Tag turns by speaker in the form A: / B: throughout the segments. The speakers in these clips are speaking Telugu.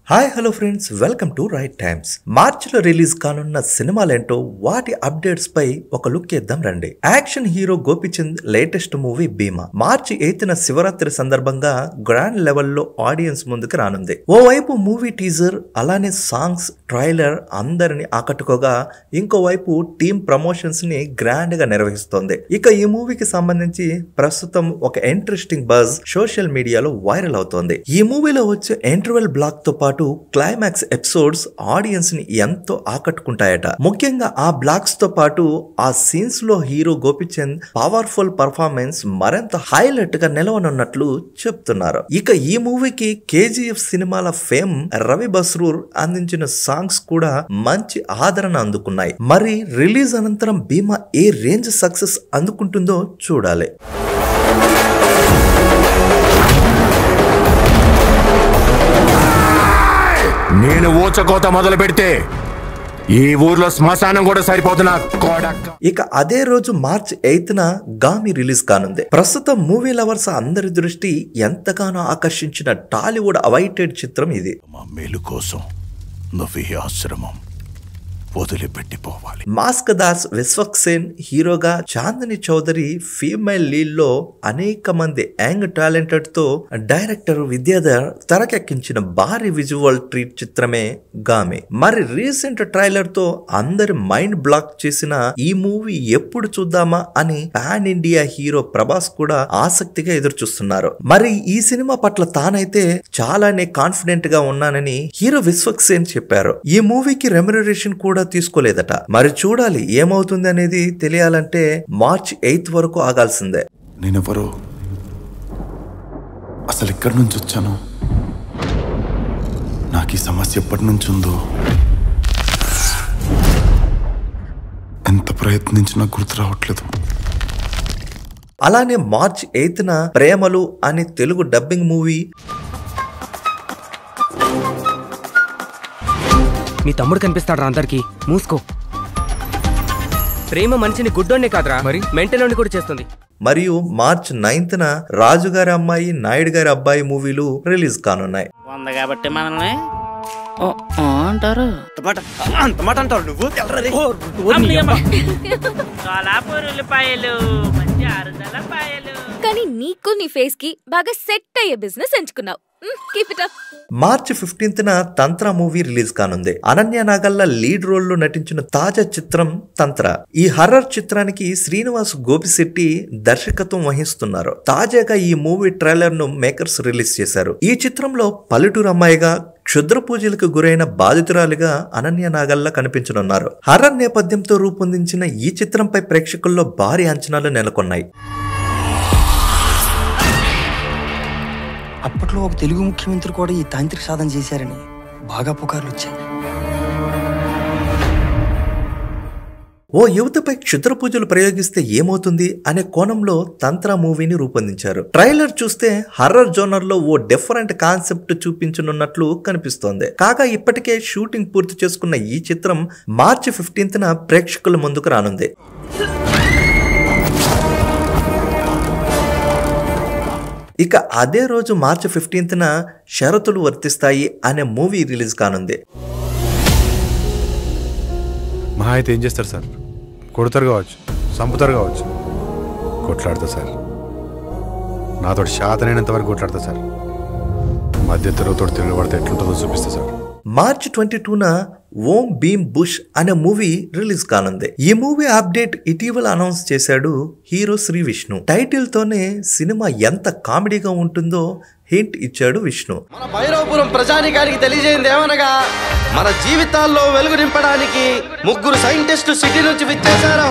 A: Hi hello friends, welcome to Right Times. మార్చిలో రిలీజ్ కానున్న సినిమాలేంటో వాటి అప్డేట్స్ పై ఒక లుక్ ఇద్దాం రండి. Action hero Gopichand latest movie Bhimaa March 8న శివరాత్రి సందర్భంగా గ్రాండ్ లెవెల్లో ఆడియన్స్ ముందుకు రానుంది. ఓవైపు మూవీ టీజర్, అలానే సాంగ్స్, ట్రైలర్ అందరిని ఆకట్టుకోగా, ఇంకోవైపు టీమ్ ప్రమోషన్స్ ని గ్రాండ్ గా నిర్వహిస్తోంది. ఇక ఈ మూవీకి సంబంధించి ప్రస్తుతం ఒక ఇంట్రెస్టింగ్ బజ్ సోషల్ మీడియాలో వైరల్ అవుతోంది. ఈ మూవీలో వచ్చే ఇంటర్వెల్ బ్లాక్ తో పాటు క్లైమాక్స్ ఎపిసోడ్స్ ఆడియన్స్ ని ఎంతో ఆకట్టుకుంటాయట. ముఖ్యంగా ఆ బ్లాక్స్ తో పాటు ఆ సీన్స్ లో హీరో గోపిచంద్ పవర్ఫుల్ పర్ఫార్మెన్స్ మరింత హైలైట్ గా నిలవనున్నట్లు చెప్తున్నారు. ఇక ఈ మూవీకి కేజీఎఫ్ సినిమాల ఫేమ్ రవి బస్రూర్ అందించిన సాంగ్స్ కూడా మంచి ఆదరణ అందుకున్నాయి. మరి రిలీజ్ అనంతరం భీమా ఏ రేంజ్ సక్సెస్ అందుకుంటుందో చూడాలి.
B: నేను ఊచకోత మొదలు పెడితే ఈ ఊర్లో శ్మశానం కూడా సరిపోతున్నా.
A: ఇక అదే రోజు మార్చ్ 8న గామి రిలీజ్ కానుంది. ప్రస్తుతం మూవీ లవర్స్ అందరి దృష్టి ఎంతగానో ఆకర్షించిన టాలీవుడ్ అవైటెడ్ చిత్రం ఇది.
B: మా మేలు కోసం నువ్వు ఈ ఆశ్రమం వదిలిపెట్టిపోవాలి.
A: మాస్క్ దాస్ విశ్వక్సేన్ హీరోగా, చాందిని చౌదరి ఫీమేల్ లీడ్ లో అనేక మంది యంగ్ టాలెంటెడ్ తో డైరెక్టర్ విద్యాధర్ తెరకెక్కించిన భారీ విజువల్ ట్రీట్ చిత్రమే గామి. మరి రీసెంట్ ట్రైలర్ తో అందరి మైండ్ బ్లాక్ చేసిన ఈ మూవీ ఎప్పుడు చూద్దామా అని పాన్ ఇండియా హీరో ప్రభాస్ కూడా ఆసక్తిగా ఎదురు చూస్తున్నారు. మరి ఈ సినిమా పట్ల తానైతే చాలానే కాన్ఫిడెంట్ గా ఉన్నానని హీరో విశ్వక్సేన్ చెప్పారు. ఈ మూవీకి రెమ్యునరేషన్ కూడా తీసుకోలేదట. మరి చూడాలి ఏమవుతుంది అనేది. తెలియాలంటే మార్చ్ 8 వరకు ఆగాల్సిందే.
C: నేనెవరో, అసలు ఎక్కడి నుంచి వచ్చాను, నాకు ఈ సమస్య ఎప్పటి నుంచి ఉందో, ఎంత ప్రయత్నించినా గుర్తు రావట్లేదు.
A: అలానే మార్చ్ 8న ప్రేమలు అని తెలుగు డబ్బింగ్ మూవీ,
D: నీ తమ్ముడు కనిపిస్తాడు రా అందరికి, మూసుకో. ప్రేమ మనిషిని గుడ్డోనే కాదురా, మరి మెంటలోని కూడా చేస్తుంది.
A: మరియు మార్చ్ 9న రాజుగారి అమ్మాయి, నాయుడు గారి అబ్బాయి మూవీలు రిలీజ్ కానున్నాయి.
E: కాబట్టి మనల్ని అంటారు
D: అంత మాట అంటారు నువ్వు.
F: కానీ నీకు నీ ఫేస్ కి బాగా సెట్ అయ్యే బిజినెస్ ఎంచుకున్నావు.
A: మార్చ్ 15న తంత్ర మూవీ రిలీజ్ కానుంది. అనన్య నాగల్ల లీడ్ రోల్ లో నటించిన తాజా చిత్రం తంత్ర. ఈ హర్రర్ చిత్రానికి శ్రీనివాస్ గోపిశెట్టి దర్శకత్వం వహిస్తున్నారు. తాజాగా ఈ మూవీ ట్రైలర్ ను మేకర్స్ రిలీజ్ చేశారు. ఈ చిత్రంలో పల్లెటూరు అమ్మాయిగా, క్షుద్ర పూజలకు గురైన బాధితురాలిగా అనన్య నాగల్ల కనిపించనున్నారు. హర్రర్ నేపథ్యంతో రూపొందించిన ఈ చిత్రంపై ప్రేక్షకుల్లో భారీ అంచనాలు నెలకొన్నాయి.
G: అప్పట్లో ఒక తెలుగు ముఖ్యమంత్రి కూడా ఈ తాంత్రిక సాధన చేశారని బాగా పుకార్లు వచ్చాయి.
A: ఓ యువతపై క్షుద్ర పూజలు ప్రయోగిస్తే ఏమవుతుంది అనే కోణంలో తంత్ర మూవీని రూపొందించారు. ట్రైలర్ చూస్తే హర్రర్ జోనర్ లో ఓ డిఫరెంట్ కాన్సెప్ట్ చూపించనున్నట్లు కనిపిస్తోంది. కాగా ఇప్పటికే షూటింగ్ పూర్తి చేసుకున్న ఈ చిత్రం మార్చి 15న ప్రేక్షకుల ముందుకు రానుంది. ఇక అదే రోజు మార్చి 15న షరతులు వర్తిస్తాయి అనే మూవీ రిలీజ్ కానుంది.
H: మహా అయితే ఏం చేస్తారు సార్? కొడతారు కావచ్చు, చంపుతారు కావచ్చు, కొట్లాడతా సార్. నాతో శాతనైనంత వరకు కొట్లాడతా సార్. మధ్య తరగతితో తిరగబడితే ఎట్లుంటుందో చూపిస్తా సార్.
A: మార్చి 22న ఓం భీమ్ బుష్ అనే మూవీ రిలీజ్ కానుంది. ఈ మూవీ అప్డేట్ ఇటీవల అనౌన్స్ చేశాడు హీరో శ్రీ విష్ణు. టైటిల్ తోనే సినిమా ఎంత కామెడీగా ఉంటుందో హింట్ ఇచ్చాడు విష్ణు.
I: మన భైరవపురం ప్రజానికానికి తెలియజేయండి ఏమనగా, మన జీవితాల్లో వెలుగు నింపడానికి ముగ్గురు సైంటిస్టు సిటీ నుంచి విచ్చేశారు.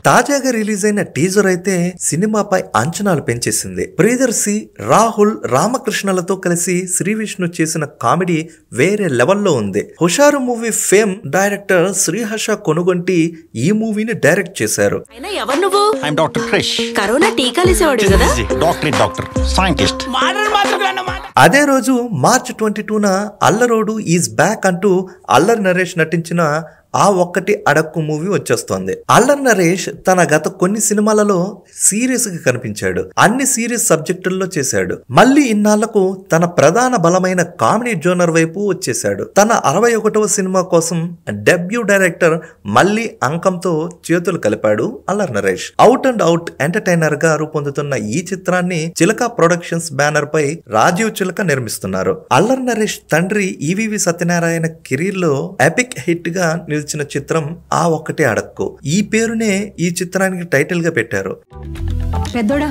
A: తాజాగా రిలీజ్ అయిన టీజర్ అయితే సినిమాపై అంచనాలు పెంచేసింది. ప్రియదర్శి, రాహుల్, రామకృష్ణలతో కలిసి శ్రీ విష్ణు చేసిన కామెడీ వేరే లెవెల్లో ఉంది. హుషారు మూవీ ఫేమ్ డైరెక్టర్ శ్రీహర్ష కొనుగొంటి ఈ మూవీని డైరెక్ట్ చేశారు. అదే రోజు మార్చ్ 22న అల్లరోడు ఈజ్ బ్యాక్ అంటూ అల్లరి నరేష్ నటించిన ఆ ఒక్కటి అడక్కు మూవీ వచ్చేస్తోంది. అల్లరి నరేష్ తన గత కొన్ని సినిమాలలో సీరియస్ గా కనిపించాడు. అన్ని సీరియస్ సబ్జెక్టుల్లో చేశాడు. మళ్ళీ ఇన్నాళ్లకు తన ప్రధాన బలమైన కామెడీ జోనర్ వైపు వచ్చేశాడు. తన 61వ సినిమా కోసం డెబ్యూ డైరెక్టర్ మళ్ళీ అంకంతో చేతులు కలిపాడు Allari Naresh. Out and out entertainer గా రూపొందుతున్న ఈ చిత్రాన్ని చిలక ప్రొడక్షన్స్ బ్యానర్ పై రాజీవ్ చిలక నిర్మిస్తున్నారు. అల్లరి నరేష్ తండ్రి ఈవీవి సత్యనారాయణ కెరీర్ లో ఎపిక్ హిట్ గా నిలిచిన చిత్రం ఆ ఒక్కటే అడక్కు. ఈ పేరునే ఈ చిత్రానికి టైటిల్ గా పెట్టారు.
J: పెద్దోడా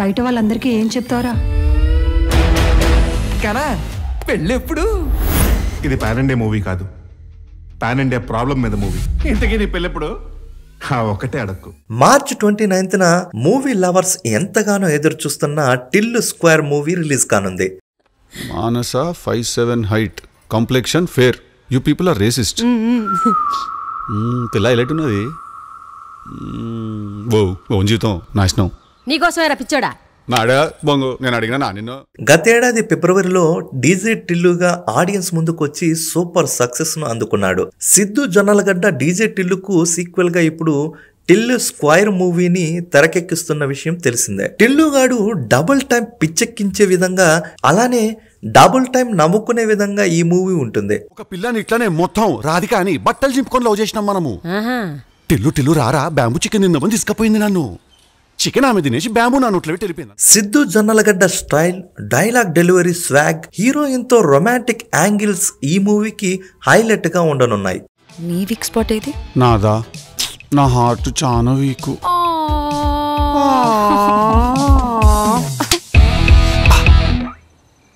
J: బయట వాళ్ళందరికీ ఏం చెప్తావరా?
K: పెళ్ళెప్పుడు? ఇది పాన్ ఇండియా మూవీ కాదు, పాన్ ఇండియా ప్రాబ్లం మీద మూవీ. ఇంతకీ నీ పెళ్ళెప్పుడు? ఒకటే అడక్కు.
A: మార్చ్ 29న మూవీ లవర్స్ ఎంతగానో ఎదురు చూస్తున్న టిల్లు స్క్వేర్ మూవీ రిలీజ్ కానుంది.
C: Manasa 5'7" height, complexion fair. You people are racist. పిల్ల ఎలైట్ ఉన్నది. ఓ జీవితం నాశనం.
J: నీకోసమే రప్పించోడా?
C: నాడా బొంగు, నేను అడిగినా నా నిన్ను.
A: గతేడాది ఫిబ్రవరిలో డీజే టిల్లుగా ఆడియన్స్ ముందుకు వచ్చి సూపర్ సక్సెస్ ను అందుకున్నాడు. సిద్ధు జొన్నలగడ్డ డీజే టిల్లుకు సీక్వెల్ గా ఇప్పుడు టిల్లు స్క్వైర్ మూవీని తెరకెక్కిస్తున్న విషయం తెలిసిందే. టిల్లుగాడు డబుల్ టైం పిచ్చెక్కించే విధంగా, అలానే డబుల్ టైం నవ్వుకునే విధంగా ఈ మూవీ ఉంటుంది.
C: ఒక పిల్లని ఇట్లానే మొత్తం రాధిక అని బట్టలు చింపుకొని లవ్ చేసినాం మనము. టిల్లు టిల్లు రారా బ్యాంబు చికెన్ నిన్నమని తీసుకపోయింది నన్ను. చికెన్ ఆమె తినేసి బ్యాంబు నా నోట్లో వెళ్ళిపోయింది.
A: Siddhu Jonnalagadda style, dialogue delivery, swag, heroine తో రొమాంటిక్ యాంగిల్స్ ఈ మూవీకి హైలైట్ గా ఉండనున్నాయి.
J: నీ వీక్ స్పాట్ ఏది?
C: నాదా, నా హార్ట్ చాలా వీక్.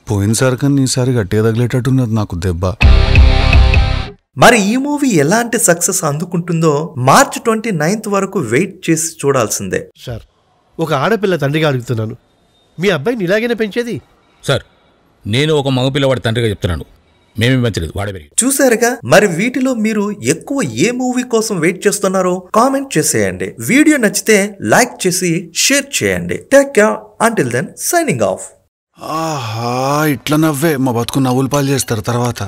C: పోయినసారి కన్నా ఈసారి గట్టిగా తగిలేటట్టున్నది నాకు దెబ్బ.
A: మరి ఈ మూవీ ఎలాంటి సక్సెస్ అందుకుంటుందో మార్చ్ 29th వరకు వెయిట్ చేసి చూడాల్సిందే.
L: సార్, ఒక ఆడపిల్ల తండ్రిగా అడుగుతున్నాను, మీ అబ్బాయిని ఇలాగైనా పెంచేది?
M: సార్, నేను ఒక మగపిల్లవాడి తండ్రిగా చెప్తున్నాను, మేమేం పెంచలేదు, వాడే పెరిగి.
A: చూసారుగా, మరి వీటిలో మీరు ఎక్కువ ఏ మూవీ కోసం వెయిట్ చేస్తున్నారో కామెంట్ చేసేయండి. వీడియో నచ్చితే లైక్ చేసి షేర్ చేయండి. Take care, until then signing off.
C: ఆహా, ఇట్లా నవ్వే మా బతుకు నవ్వులు పాలు చేస్తారు తర్వాత.